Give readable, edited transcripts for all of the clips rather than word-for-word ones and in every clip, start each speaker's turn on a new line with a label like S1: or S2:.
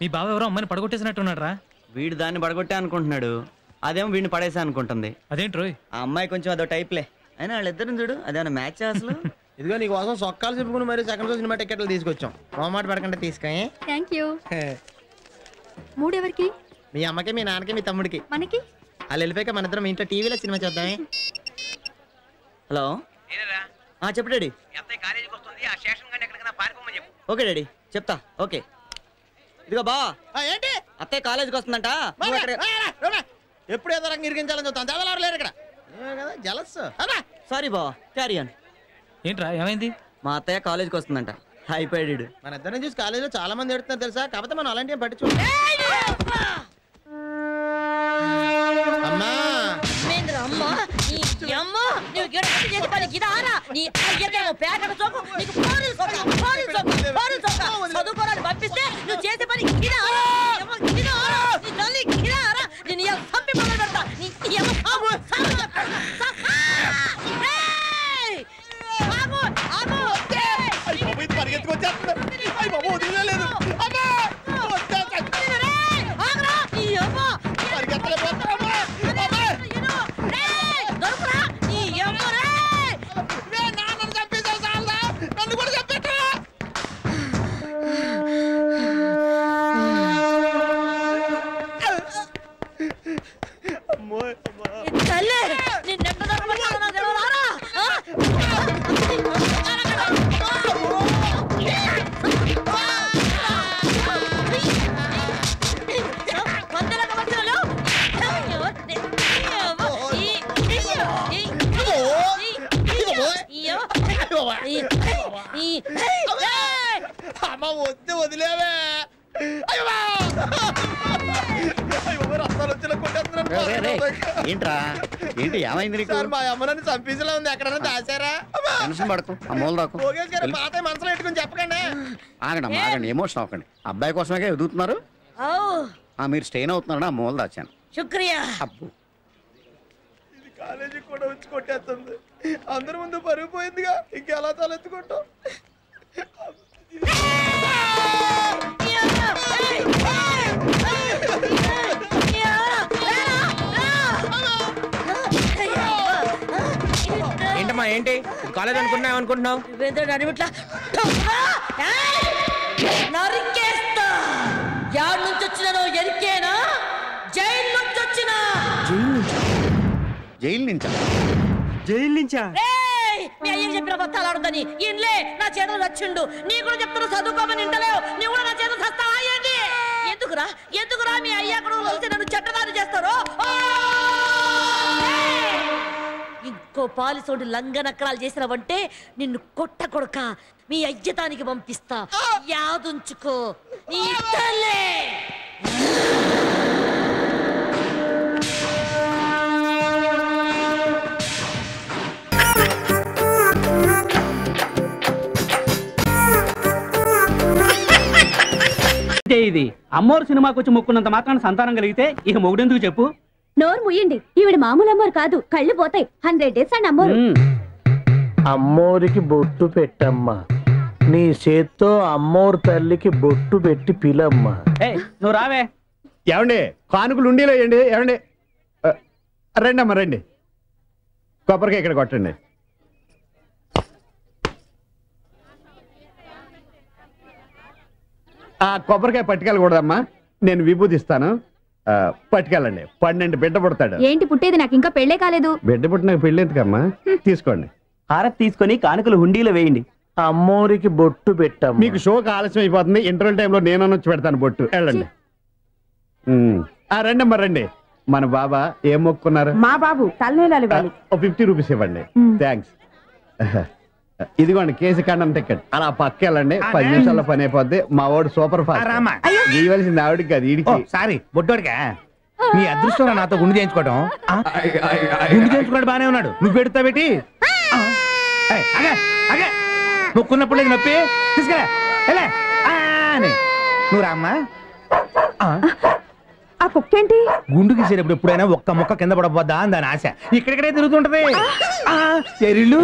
S1: మీ బావ ఎవరో అమ్మాయిని పడగొట్టేసినట్టున్నాడు రా.
S2: వీడు దాన్ని పడగొట్టే అనుకుంటున్నాడు, అదేమో వీడిని పడేసా అనుకుంటుంది.
S1: అదేంటి రోయ్?
S2: ఆ అమ్మాయి కొంచెం అదో టైప్లే. అయినా వాళ్ళిద్దరిని చూడు, అదేమన్నా మ్యాచ్ అసలు.
S3: ఇదిగో నీ కోసం సొక్కాలు చెప్పుకుని మరి సెకండ్ షో సినిమా టికెట్లు తీసుకొచ్చాం. మాట పడకుండా తీసుకొని.
S4: Thank you. మూడెవరికి?
S3: మీ అమ్మకి, మీ నాన్నకి, మీ తమ్ముడికి.
S4: మనకి
S3: వాళ్ళు వెళ్ళిపోయాక మన ఇద్దరం ఇంట్లో టీవీలో సినిమా చూద్దామే.
S2: హలో చెప్పు డాడీ. ఓకే డాడీ చెప్తా. ఓకే ఇదిగో బా,
S3: ఏంటి
S2: అత్తయ్య కాలేజీకి వస్తుందంట.
S3: ఎప్పుడు ఏదో రంగు ఇరిగించాలని చూస్తాను. దేవలారు లేరు ఇక్కడ. జలస్.
S2: సారీ బా, క్యారీ ఆన్.
S1: ఏంట్రా ఏమైంది?
S2: మా అత్తయ్య కాలేజీకి వస్తుందంట. అయిపోయాడు.
S3: మన ఇద్దరిని చూసి కాలేజీలో చాలా మంది ఎడుతున్నారు తెలుసా. కాకపోతే మనం అలాంటి ఏం పట్టించు. అమ్మా
S5: పంపిస్తే నువ్వు చేసే పని
S3: వద్దు, వదిలేవే.
S2: ఏంట్రా ఏంటి ఏమైంది?
S3: మా అమ్మని చంపేసేలా ఉంది. ఎక్కడైనా దాచారా?
S2: టెన్షన్ పడకు, అమ్మోలు రాకు.
S3: పాత మనసులో పెట్టుకుని చెప్పకండి.
S2: ఆగండి ఆగండి, ఎమోషన్ అవ్వకండి. అబ్బాయి కోసమే ఎదుగుతున్నారు. మీరు స్టెయిన్ అవుతున్నారని ఆ మూల దాచాను.
S5: శుక్రియా.
S2: అబ్బు
S3: కాలేజీకి కూడా వచ్చి కొట్టేస్తుంది. అందరి ముందు పరుగు పోయిందిగా, ఇంకెలా తలెత్తుకుంటాం.
S6: ఏంటమ్మా ఏంటి కాలేజ్ అనుకున్నావు అనుకుంటున్నావు?
S5: యాడ్ నుంచి వచ్చినానో ఎరికేనా? జైలు నుంచి వచ్చినా.
S2: జైలు నుంచా?
S6: జైలు నుంచా?
S5: మీ అయ్యకి చెప్పిన బస్తాలు ఆడుతుంది. ఇన్లే నా చేతులు చచ్చిండు. నీ కూడా చెప్తున్నా చదువుకోమని ఇంటలేవు. నీ కూడా నా చేతులు చస్తావా ఏంటి? ఎందుకురా ఎందుకురా మీ అయ్య అక్కడ కలిసి నన్ను చెట్టదారి చేస్తారు? ఇంకో పాలిసోడు లంగనక్కడాలు చేసినావంటే నిన్ను కొట్ట కొడక మీ అయ్యతానికి పంపిస్తా. యాదుంచుకో. నీ తల్లే.
S7: ఇది అమ్మోరు సినిమాకి వచ్చి మొక్కున్నంత మాత్రాన సంతానం కలిగితే ఇక మొగుడెందుకు చెప్పు?
S4: నోరు ముయ్యండి. ఈవిడ మామూలు అమ్మోరు కాదు, కళ్ళు పోతాయి. 100 days అండి అమ్మోరు.
S8: అమ్మోరికి బొట్టు పెట్టమ్మా. నీ చేత్తో అమ్మోరు తల్లికి బొట్టు పెట్టి పిలమ్మా.
S7: నువ్వు రావే.
S9: ఏమండి కానుకలు ఉండీలో వేయండి. ఏమండి రండి అమ్మా రండి. కొబ్బరికాయ ఇక్కడ కొట్టండి. కొబ్బరికాయ పట్టుకెళ్ళకూడదమ్మా, నేను విభూతిస్తాను. పట్టుకెళ్ళండి. 12 బిడ్డ పుడతాడు.
S4: ఏంటి పుట్టేది? నాకు ఇంకా పెళ్ళే కాలేదు.
S9: బిడ్డ పుట్టిన పెళ్ళి ఎందుకమ్మా? తీసుకోండి.
S7: హారతి తీసుకొని కానుకలు హుండీలో వేయండి.
S8: అమ్మోరికి బొట్టు పెట్టమ్మా.
S9: మీకు షోకి ఆలస్యం అయిపోతుంది. ఇంటర్వెల్ టైంలో నేను వచ్చి పెడతాను బొట్టు. వెళ్ళండి. రండి అమ్మా రండి. మన బాబా ఏం మొక్కున్నారు?
S10: మా బాబు తలనీలాలు
S9: 50 రూపీస్ ఇవ్వండి. థ్యాంక్స్. ఇదిగోండి కేసు ఖండం టికెట్. అలా పక్క వెళ్ళండి. 10 నిమిషాల్లో పని అయిపోద్ది. మా వాడు సూపర్ ఫాస్ట్. ఇవ్వాల్సింది ఆవిడికి కాదు, ఈడికి.
S6: సారీ బొట్టోడికా? నీ అదృష్టం నాతో గుండు చేయించుకోవడం. గుండు చేయించుకున్నాడు బానే ఉన్నాడు. నువ్వు పెడతా పెట్టి మొక్కున్నప్పుడు లేదు నొప్పి. తీసుకురా నువ్వు రామ్మా.
S10: ఆ కుక్కేంటి?
S6: గుండు గీసేటప్పుడు ఎప్పుడైనా ఒక్క మొక్క కింద పడబోద్దా అని దాని ఆశ. ఇక్కడిక్కడే తిరుగుతుంటది. ఎరిళ్ళు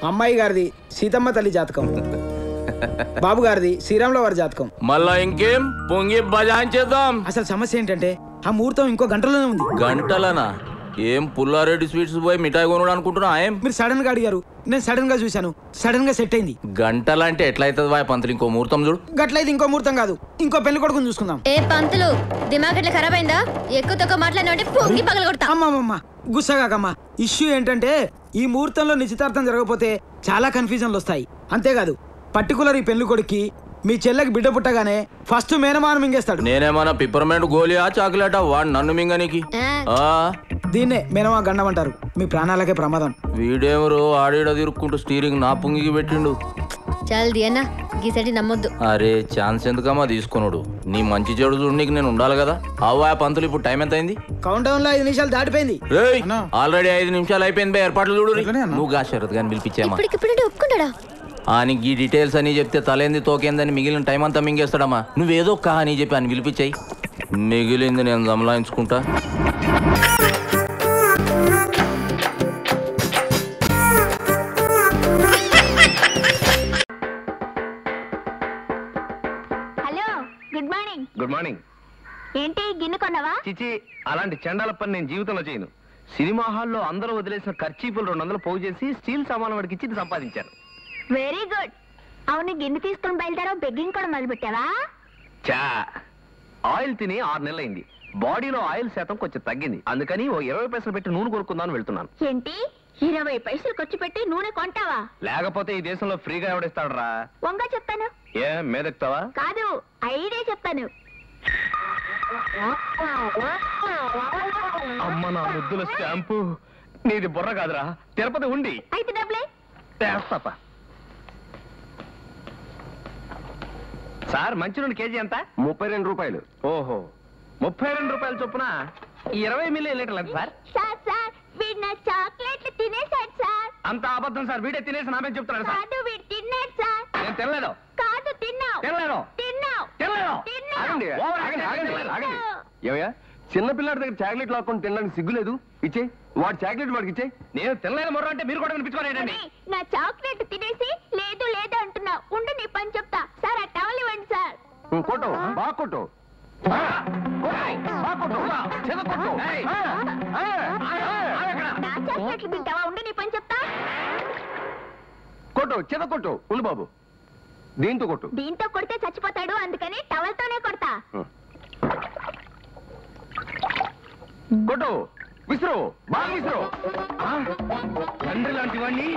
S10: అమ్మాయి గారిది సీతమ్మ తల్లి జాతకం, బాబు గారిది శ్రీరాముల వారి జాతకం.
S11: మళ్ళా ఇంకేం పొంగి బజాయించేద్దాం.
S10: అసలు సమస్య ఏంటంటే ఆ ముహూర్తం ఇంకో గంటలోనే ఉంది.
S11: గంటలనా? ఏం పుల్లారెడ్డి స్వీట్స్ పోయి మిఠాయి కొనుడు అనుకుంటున్నా? ఏం
S10: మీరు సడన్ గా అడిగారు, నేను సడన్ గా చూశాను, సడన్ గా సెట్ అయింది.
S11: గంటలంటే ఎట్లయితుంది వాయ్ పంతులు? ఇంకో ముహూర్తం చూడు.
S10: గట్లయితే ఇంకో ముహూర్తం కాదు, ఇంకో పెళ్లి కొడుకుని చూసుకుందాం.
S12: ఏ పంతులు దిమాగ్ ఎట్లా ఖరాబ్ అయిందా? ఎక్కువ తక్కువ మాట్లాడినంటే పొంగి పగల కొడతా.
S10: అమ్మమ్మమ్మ గుస్సగాకమ్మా. ఇష్యూ ఏంటంటే ఈ ముహూర్తంలో నిశ్చితార్థం జరగకపోతే చాలా కన్ఫ్యూజన్లు వస్తాయి. అంతేకాదు పర్టికులర్ ఈ పెళ్లి కొడుక్కి మీ చెల్లెకి బిడ్డ పుట్టగానే ఫస్ట్ మేనమాన మింగేస్తాడు.
S11: నేనేమన్నా పిప్పర్మెంట్ గోలియా చాక్లెటా? వాడు నన్ను మింగనికి.
S10: దీన్నే మేనమా గండం అంటారు. మీ ప్రాణాలకే ప్రమాదం.
S11: వీడేమరు ఆడేడ తిరుక్కుంటూ స్టీరింగ్ నా పుంగికి పెట్టిండు.
S12: చల్ది అన్న గీసటి నమ్మొద్దు.
S11: అరే ఛాన్స్ ఎందుకమ్మా తీసుకున్నాడు? నీ మంచి చెడు చూడడానికి నేను ఉండాలి కదా. అవ్వా పంతులు, ఇప్పుడు టైం ఎంత అయింది?
S10: కౌంట్ డౌన్ లో 5 నిమిషాలు దాటిపోయింది.
S11: ఆల్రెడీ 5 నిమిషాలు అయిపోయింది. ఏర్పాట్లు చూడు. నువ్వు గా శరత్ గాని పిలిపించామా?
S12: ఒప్పుకున్నాడా?
S11: ఆయనకి ఈ డీటెయిల్స్ అని చెప్తే తలేంది తోకేందని మిగిలిన టైం అంతా మింగేస్తాడమ్మా. నువ్వేదో అని చెప్పి అని పిలిపించాయి, మిగిలింది నేను సంలాయించుకుంటా.
S4: Hello, good morning.
S6: Good morning.
S4: ఏంటి గిన్నె కొన్నావా?
S6: చిచి, అలాంటి చండాల పని నేను జీవితంలో చేయను. సినిమా హాల్లో అందరూ వదిలేసిన ఖర్చీపులు 200 పోగు చేసి స్టీల్ సామాన్ వాడికి ఇచ్చి సంపాదించాను.
S4: Very good. అవును, గిన్నె తీసుకొని బయలుదేరావు, బెగ్గింగ్ కూడా మొదలు పెట్టావా?
S6: చా, ఆయిల్ తిని 6 నెలలైంది. బాడీలో ఆయిల్ శాతం కొంచెం తగ్గింది. అందుకని ఓ 20 పైసలు పెట్టి నూనె కొనుక్కుందామని వెళ్తున్నాను.
S4: ఏంటి 20 పైసలు ఖర్చు పెట్టి నూనె కొంటావా?
S6: లేకపోతే ఈ దేశంలో ఫ్రీగా ఎవడిస్తాడరా?
S4: వంగా చెప్తాను.
S6: ఏ మేదెక్తావా?
S4: కాదు, ఐడియా చెప్తాను.
S6: అమ్మ నా ముద్దుల స్టాంపు. నీది బుర్ర కాదురా, తిరుపతి ఉండి.
S4: అయితే డబ్బులే
S6: తెస్తాపా. సార్, మంచి నూనె కేజీ ఎంత? 32 రూపాయలు. ఓహో, 32 రూపాయల చొప్పున 20 మిల్లీ లీటర్లు ఎంత సార్?
S4: సార్ వీడు నా చాక్లెట్లు తినేశాడు సార్.
S6: అంత అబద్ధం సార్. వీడే తినేసి నామే చెప్తున్నాడు సార్.
S4: కాదు, వీడు తిన్నాడు సార్.
S6: నేను తినలేదు.
S4: కాదు, తిన్నావు.
S6: తినలేదు.
S4: తిన్నావు.
S6: తినలేదు.
S4: తిన్నావు.
S9: ఏమయ్యా, చిన్నపిల్లాడి దగ్గర చాక్లెట్ లాక్కొని తినడానికి సిగ్గులేదు? ఇచ్చే, వాడు చాక్లెట్ వాడికి ఇచ్చే.
S6: నేను తినలేదు మొర్ర అంటే మీరు కూడా వినిపించుకోలేదండి.
S4: నా చాక్లెట్ తినేసి లేదు లేదు అంటున్నావు. ఉండు, నీ పని చెప్తా. సార్, ఆ టవల్ ఇవ్వండి సార్.
S9: కొట్టు, బాగా కొట్టు.
S4: నా చాక్లెట్లు తింటావా? ఉండు, నీ పని చెప్తా.
S9: కొట్టు, చెద కొట్టు. ఉండు బాబు, దీంతో కొట్టు.
S4: దీంతో కొడితే చచ్చిపోతాడు, అందుకని టవల్ తోనే కొడతా.
S6: కొట్టు, విసురు, బాగా విసురు. తండ్రి లాంటి వాణ్ణి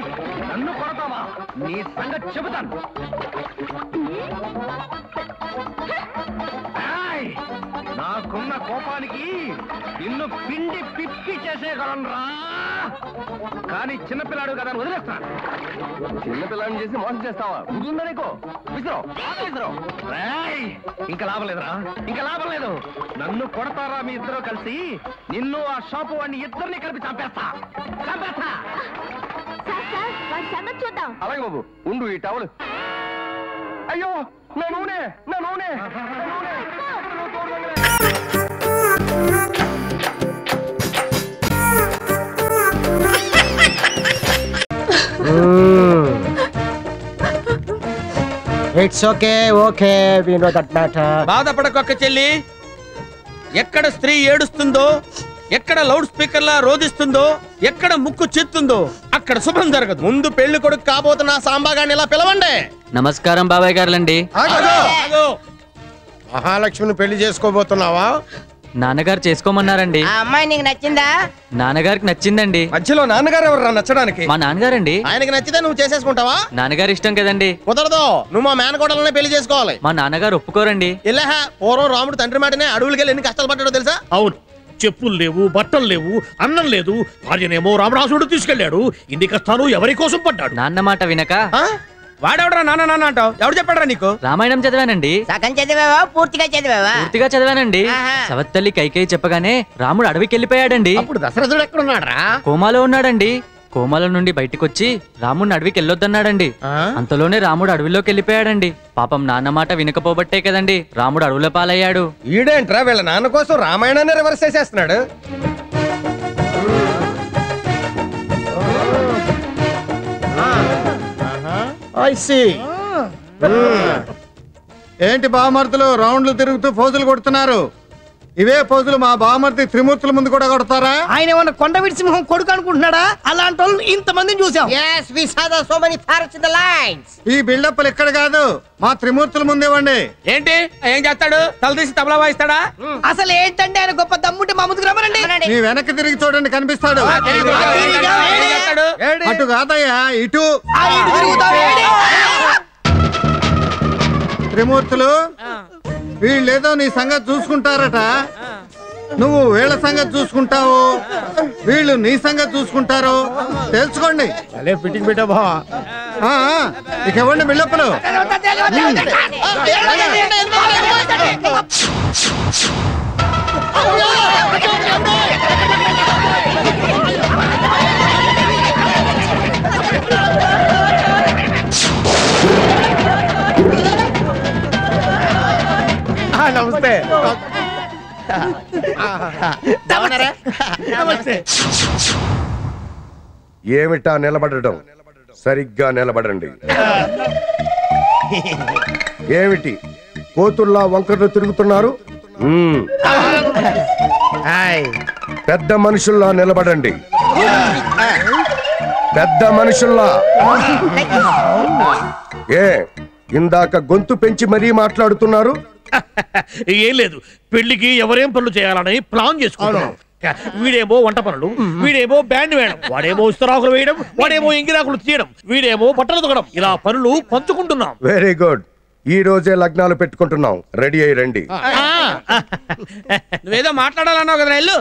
S6: నన్ను కొడతావా? నీ సంగతి చెబుతాను. నాకున్న కోపానికి నిన్ను పిండి పిప్పి చేసేయగలనురా. కానీ చిన్నపిల్లాడు కదా అని వదిలేస్తాను.
S9: చిన్నపిల్లాడిని చేసి మోసం చేస్తావా?
S6: ఉందా నీకు? విసురు, విసురు. ఇంకా లాభం లేదురా, ఇంకా లాభం లేదు. నన్ను కొడతారా మీ ఇద్దరు కలిసి? నిన్ను ఆ షాపు వాడిని ఇద్దరిని కలిపి చంపేస్తా, చంపేస్తా.
S4: వాడి సంగతి చూద్దాం.
S9: అలాగే బాబు, ఉండు. ఈ టవల్. అయ్యో, నా నూనె, నా నూనె, నా నూనె.
S3: It's okay, okay, we know that matter.
S13: బాధపడకొక్క చెల్లి. ఎక్కడ స్త్రీ ఏడుస్తుందో, ఎక్కడ లౌడ్ స్పీకర్ లా రోధిస్తుందో, ఎక్కడ ముక్కు చిత్తుందో అక్కడ శుభం జరగదు. ముందు పెళ్లి కొడుకు కాబోతున్న సాంబాగాన్ని ఇలా పిలవండి.
S1: నమస్కారం బాబాయ్ గారులండి.
S3: మహాలక్ష్మిని పెళ్లి చేసుకోబోతున్నావా?
S1: నాన్నగారు చేసుకోమన్నారండి.
S14: ఆ అమ్మాయి నీకు నచ్చిందా?
S1: నాన్నగారికి నచ్చిందండి.
S3: మధ్యలో నాన్నగారు ఎవరు నచ్చడానికి?
S1: మా నాన్నగారండి.
S3: ఆయనకి నచ్చితే నువ్వు చేసేసుకుంటావా?
S1: నాన్నగారు ఇష్టం కదండి.
S3: కుదరదు, నువ్వు మా మేనకోడలనే పెళ్లి చేసుకోవాలి.
S1: మా నాన్నగారు ఒప్పుకోరండి.
S3: ఇలా పూర్వం రాముడు తండ్రి మాటనే అడవులకి వెళ్ళి ఎన్ని కష్టాలు పడ్డాడో తెలుసా?
S13: అవును, చెప్పులు లేవు, బట్టలు లేవు, అన్నం లేదు. భార్యనేమో రామరాసుడు తీసుకెళ్లాడు. ఇన్ని కష్టాలు ఎవరి కోసం పడ్డాడు?
S1: నాన్న మాట వినక
S13: వాడెవడరా నాన్న నాన్న అంటావు? ఎవడు చెప్పాడరా నీకు?
S1: రామాయణం చదివానండి.
S14: సగం చదివావా? పూర్తిగా చదివావా?
S1: పూర్తిగా చదివానండి. సవత్తల్లి కైకేయి చెప్పగానే రాముడు అడవికి వెళ్ళిపోయాడండి.
S3: అప్పుడు దశరథుడు ఎక్కడున్నాడా?
S1: కోమాలో ఉన్నాడండి. కోమాలో నుండి బయటకొచ్చి రాముడిని అడవికి వెళ్ళొద్దన్నాడండి. అంతలోనే రాముడు అడవిలోకి వెళ్ళిపోయాడండి. పాపం నాన్న మాట వినకపోబట్టే కదండి రాముడు అడవుల పాలయ్యాడు.
S3: ఈడేంట్రా వీళ్ళ నాన్న కోసం రామాయణాన్ని రివర్స్ చేసేస్తున్నాడు.
S15: ఏంటి బామర్దులు రౌండ్లు తిరుగుతూ ఫోజులు కొడుతున్నారు? ఇవే ఫోజులు మా బామర్ది త్రిమూర్తుల ముందు కూడా కొడతారా?
S3: ఆయన ఏమన్నా కొండవీటి సింహం కొడుకు అనుకుంటున్నాడా? అలాంటి వాళ్ళు ఇంతమందిని చూసాం.
S15: ఈ బిల్డప్లు ఇక్కడ కాదు, మా త్రిమూర్తుల ముందు ఇవ్వండి.
S13: ఏంటి ఏం చేస్తాడు? తలదీసి తబలా వాయిస్తాడా?
S3: అసలు ఏంటంటే ఆయన గొప్ప దమ్ముంటే మా ముందుకు రమ్మనండి.
S15: మీ వెనక్కి తిరిగి చూడండి, కనిపిస్తాడు. అటు కాదయ్యా, ఇటు. త్రిమూర్తులు వీళ్ళేదో నీ సంగతి చూసుకుంటారట, నువ్వు వీళ్ళ సంగతి చూసుకుంటావు, వీళ్ళు నీ సంగతి చూసుకుంటారు. తెలుసుకోండి.
S3: ఫిట్టింగ్ పెట్టా బా.
S15: ఇక ఇవ్వండి బిల్డప్పులు.
S3: నమస్తే. నమస్తే.
S16: ఏమిటా నిలబడటం? సరిగ్గా నిలబడండి. ఏమిటి కోతుల్లా వంకర్లు తిరుగుతున్నారు? పెద్ద మనుషుల్లా నిలబడండి. పెద్ద మనుషుల్లా. ఏ ఇందాక గొంతు పెంచి మరీ మాట్లాడుతున్నారు?
S17: ఏం లేదు, పెళ్లికి ఎవరేం పనులు చేయాలని ప్లాన్ చేసుకున్నాం. వీడేమో వంట పనులు, వీడేమో బ్యాండ్ వేయడం, వాడేమో ఇస్తరాకులు వేయడం, వాడేమో ఇంగిరాకులు తీయడం, వీడేమో బట్టలు తొగడం. ఇలా పనులు పంచుకుంటున్నాం.
S16: Very good. ఈ రోజే లగ్నాలు పెట్టుకుంటున్నాం. రెడీ అయ్యి రండి.
S13: నువ్వేదో మాట్లాడాలన్నావు కదా, వెళ్ళు.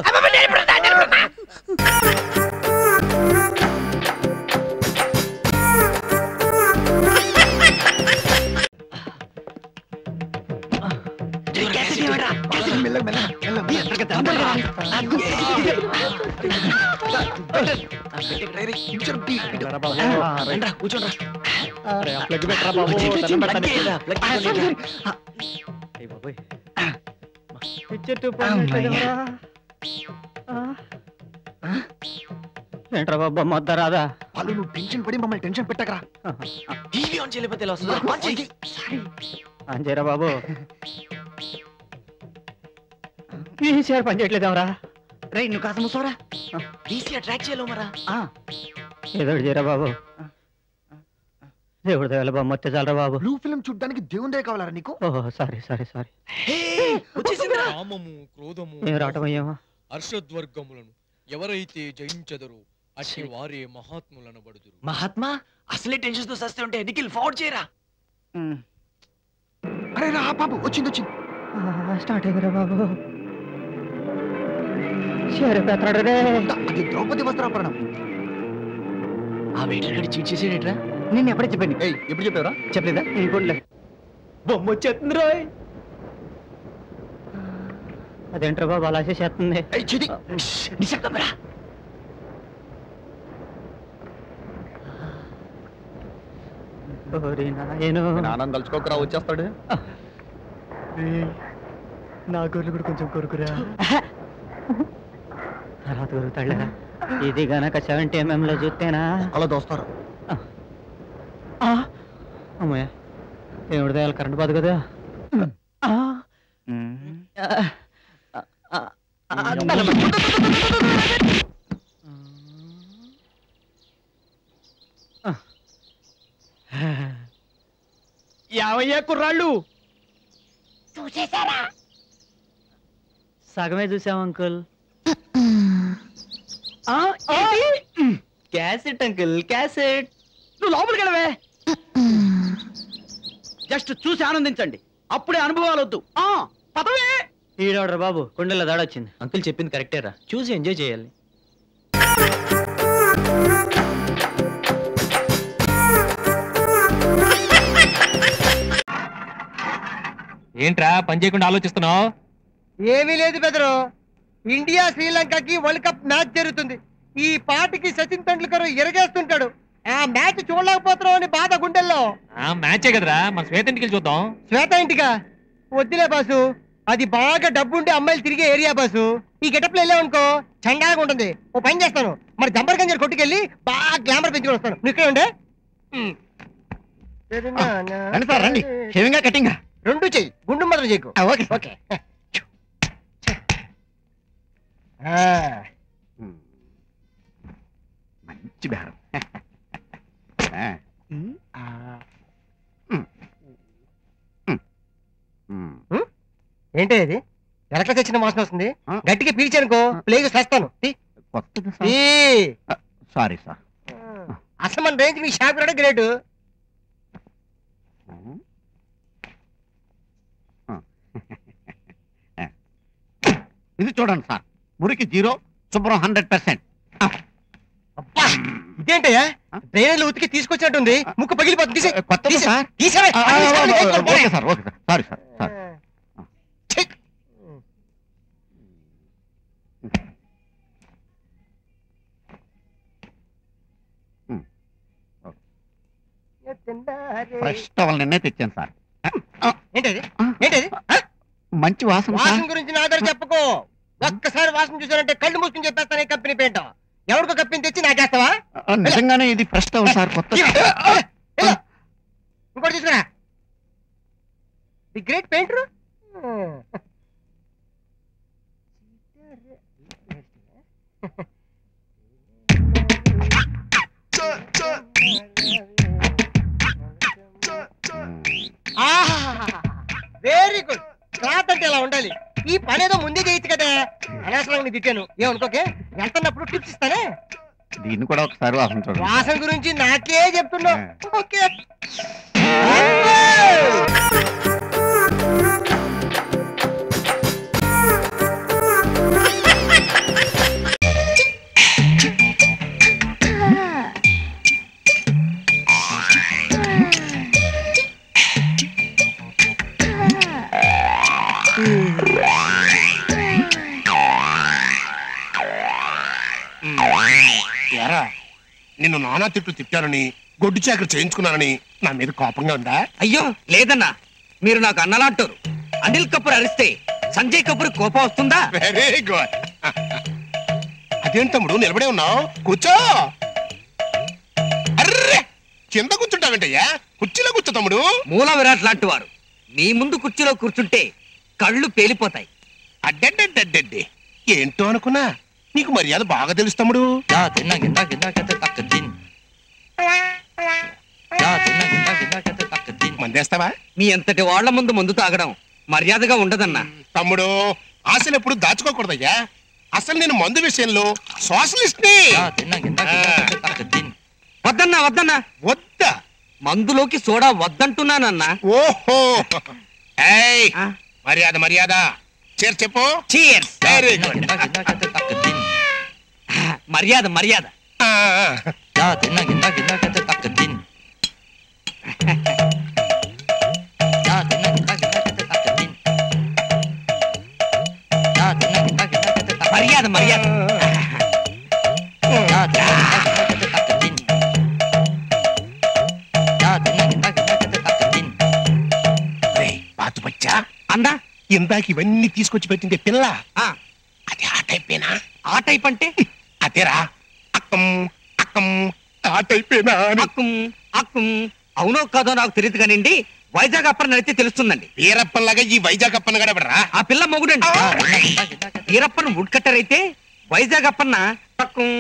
S1: ఏంట్రా బాబు మొద్దరాదా?
S6: వాళ్ళు నువ్వు టెన్షన్ పడి మమ్మల్ని టెన్షన్ పెట్టకరా. టీవీ ఆన్ చేయలేకపోతే ఎలా వస్తుందా?
S1: అంజేరా బాబు, వీసీఆర్ పని చేయట్లేదేమరా?
S6: రేయ్ నువ్వు కాస్త మూసోరా. వీసీఆర్ ట్రాక్ చేయలేవు మరా.
S1: ఏదో చేయరా బాబు. దేవుడు దేవాల బాబు మొత్తే చాలరా బాబు.
S6: బ్లూ ఫిల్మ్ చూడడానికి దేవుడే కావాలరా నీకు?
S1: ఓహో సారీ సారీ సారీ.
S6: వచ్చేసిందిరా.
S18: కామము క్రోధము
S1: ఏం రావటం అయ్యామా?
S18: హర్షద్వర్గములను ఎవరైతే జయించదరో అట్టి వారే మహాత్ములను బడుదురు.
S6: మహాత్మా అసలే టెన్షన్ తో సస్తే ఉంటే నిఖిల్ ఫార్వర్డ్ చేయరా. అరే రా బాబు, వచ్చింది వచ్చింది.
S1: స్టార్ట్ అయ్యారా బాబు.
S6: అది ద్రౌపది వస్త్రాపరణం. ఆ వెయిటర్ గడి చీట్ చేసేటరా?
S1: నేను ఎప్పుడే చెప్పాను.
S6: ఎప్పుడు చెప్పావరా?
S1: చెప్పలేదా? ఇంకోట్లే బొమ్మ వచ్చేస్తుంది రాయ్. అదేంట్రా బాబు అలా చేస్తుంది?
S6: ఆనందం తలుచుకోకరా, వచ్చేస్తాడు.
S1: నా గొర్రెలు కూడా కొంచెం కొరుకురా. తర్వాత కొరుకుతాడురా. ఇది గనక 70 mm లో చూస్తేనా
S6: అలా దోస్తారు.
S1: అమ్మయ్య, దేవుడి దయాలు కరెంట్ పోదు కదా.
S17: యావయ్యా కుర్రాళ్ళు,
S5: చూసేశారా?
S1: సగమే చూసాం అంకుల్. Cassette uncle, cassette.
S7: నువ్వు లోపలికి వెళ్ళవే. జస్ట్ చూసి ఆనందించండి, అప్పుడే అనుభవాలు వద్దు. పదవే.
S1: ఈడోడ్రా బాబు, కుండలో దాడొచ్చింది. అంకుల్ చెప్పింది కరెక్టేరా, చూసి ఎంజాయ్ చేయాలి.
S19: ఏంట్రా పని చేయకుండా ఆలోచిస్తున్నావు?
S3: ఏమీ లేదు బెదరు. ఇండియా శ్రీలంకకి వరల్డ్ కప్ మ్యాచ్ జరుగుతుంది. ఈ పాటికి సచిన్ తెండూల్కర్ ఎరగేస్తుంటాడు. ఆ మ్యాచ్ చూడలేకపోతున్నావు అని బాధ గుండెల్లో.
S19: మ్యాచే కదరా, మన శ్వేత ఇంటికి చూద్దాం.
S3: శ్వేత ఇంటికా? వద్దులే బాసు, అది బాగా డబ్బుంటే అమ్మాయిలు తిరిగే ఏరియా బాసు. ఈ గెటప్లో వెళ్ళావనుకో చండాగా ఉంటుంది. ఓ పని చేస్తాను, మరి జంబర్ గంజర్ కొట్టుకెళ్ళి బాగా గ్లామర్ పెంచుకొని వస్తాను. నువ్వు ఇక్కడే ఉండే.
S2: రండి సార్ రండి షేవింగా కటింగా
S3: రెండు చెయ్యి గుండు మొదలు చేయకు
S2: ఓకే
S3: ఓకే
S2: మంచి బేరం
S3: ఏంటి ఇది ఎలక తెచ్చిన వాసన వస్తుంది గట్టిగా పీల్చానుకో ప్లేగు చేస్తాను
S2: సారీ సార్
S3: అసలు మన రేంజ్ మీ షాప్ కూడా గ్రేట్
S2: ఇది చూడండి సార్ మురికి 0 శుభ్రం 100%.
S3: ఇదేంటయ్యా డ్రైనేజ్ ఉతికి తీసుకొచ్చినట్టుంది ముక్కు పగిలిపోతుంది
S2: okay sir okay sir sorry sir sorry fresh towel నిన్నే తెచ్చాను సార్
S3: ఏంటది ఏంటది
S2: మంచి వాసన
S3: వాసన గురించి నా దగ్గర చెప్పుకో ఒక్కసారి వాసన చూసానంటే కళ్ళు మూసుకుని చెప్పేస్తాను కంపెనీ పేంట ఎవరికో కప్పిని తెచ్చి నాకేస్తావా
S2: నిజంగానే ఇది ఫ్రెష్ టవల్ సార్ కొత్త
S3: ఇంకోటి తీసుకురా the great painter very good cloth అంటే ఇలా ఉండాలి ఈ పని ఏదో ముందే చేయొచ్చు కదా అనవసరంగా తిట్టాను ఏమనుకోకే వెళ్తున్నప్పుడు టిప్స్ ఇస్తానే
S2: దీన్ని కూడా ఒకసారి వాసన చూడండి
S3: వాసన గురించి నాకే చెప్తున్నావు ఓకే
S20: నిన్ను నానా తిట్లు తిట్టానని గొడ్డు చాకరి చేయించుకున్నానని నా మీద కోపంగా ఉందా?
S21: అయ్యో లేదన్నా, మీరు నాకు అన్నలాంటారు. అనిల్ కపూర్ అరిస్తే సంజయ్ కపూర్ కోపం వస్తుందా?
S20: Very good. అదేంటి తమ్ముడు నిలబడే ఉన్నావు? కూర్చో. అర్రే కింద కూర్చుంటావేంటయ్యా? కుర్చీలో కూర్చో తమ్ముడు.
S21: మూల విరాట్ లాంటి వారు మీ ముందు కుర్చీలో కూర్చుంటే కళ్ళు పేలిపోతాయి.
S20: అడ్డడ్డడ్డడ్డే ఏంటో అనుకున్నా, నీకు మర్యాద బాగా తెలుసు తమ్ముడు. మందేస్తావా?
S21: మీ అంతటి వాళ్ల ముందు మందు తాగడం మర్యాదగా ఉండదన్నా.
S20: తమ్ముడు ఆశలు ఎప్పుడు దాచుకోకూడదయ్యా. అసలు నేను మందు విషయంలో సోషలిస్ట్ ని.
S21: వద్దన్నా వద్దన్నా.
S20: వద్దా?
S21: మందులోకి సోడా వద్దంటున్నానన్నా.
S20: ఓహో మర్యాద మర్యాద. చేర్ చెప్పు.
S21: చీర్స్.
S20: Very good.
S21: మర్యాద మర్యాద. మర్యాద మర్యాద.
S20: బాతు బచ్చా
S21: అన్నా,
S20: ఇందాక ఇవన్నీ తీసుకొచ్చి పెట్టిందే పిల్ల, అది ఆ టైపేనా?
S21: ఆ టైప్ అంటే
S20: అదేరా అక్కం అక్కం ఆ టైపేనా?
S21: అక్కం అక్కం అవునో కాదో నాకు తెలియదు కానివ్వండి, వైజాగ్ అప్పని నడితే తెలుస్తుందండి.
S20: వీరప్పలాగా ఈ వైజాగ్ అప్పన్న గడపడరా?
S21: ఆ పిల్ల మొగుడండి. వీరప్పన్ వుడ్ కట్టర్ అయితే వైజాగ్ అప్పన్న టక్కుం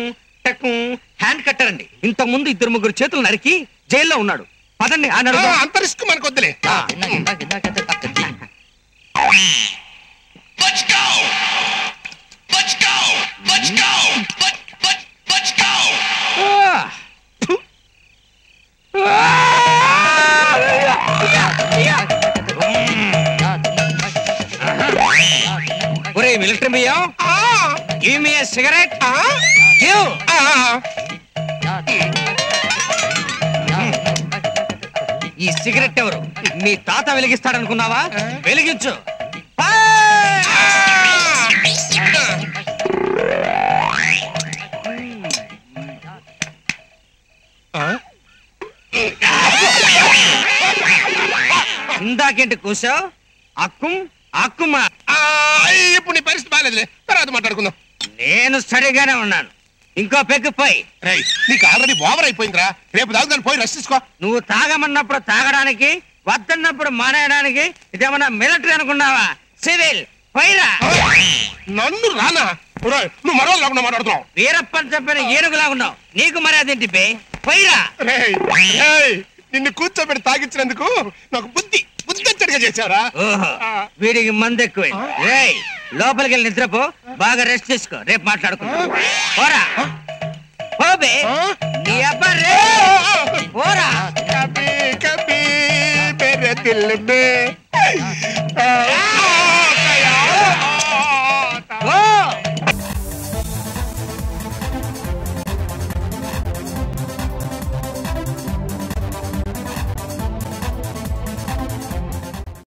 S21: టక్కుం హ్యాండ్ కట్టర్ అండి. ఇంతకు ముందు 2-3 చేతులు నరికి జైల్లో ఉన్నాడు. పదండి
S20: అంత రిస్క్ మనకు వద్దులే.
S21: ఒరే మిలిటరీ బియ్యం, గివ్ మీ ఎ సిగరెట్. గివ్. ఈ సిగరెట్ ఎవరు? మీ తాత వెలిగిస్తాడనుకున్నావా? వెలిగించు. ఇందాకేంటి కూసావు? అక్కుం అక్కుమా.
S20: ఇప్పుడు నీ పరిస్థితి బాగాలేదులే, తర్వాత మాట్లాడుకుందాం.
S21: నేను సరిగానే ఉన్నాను. ఇంకో పెగ్గు పోయి.
S20: నీకు ఆల్రెడీ ఓవర్ అయిపోయిందిరా. రేపు తాగుదాన్ని పోయి రెస్ట్ తీసుకో.
S21: నువ్వు తాగమన్నప్పుడు తాగడానికి, వద్దన్నప్పుడు మానేయడానికి ఇదేమన్నా మిలిటరీ అనుకున్నావా? సివిల్ పోయిరా.
S20: నన్ను రానా? నువ్వు మరో లేకుండా మాట్లాడుతున్నావు.
S21: వీరప్పని చెప్పిన ఏనుగులా ఉన్నావు. నీకు మర్యాదేంటి బే? పోయిరా.
S20: నిన్ను కూర్చోబెట్టి తాగించినందుకు నాకు బుద్ధి వచ్చేట్టుగా చేశారా?
S21: వీడికి మందు ఎక్కువైంది. రేయ్ లోపలికి వెళ్ళి నిద్రపో, బాగా రెస్ట్ చేసుకో, రేపు మాట్లాడుకుందాం. పోరా. పో బే.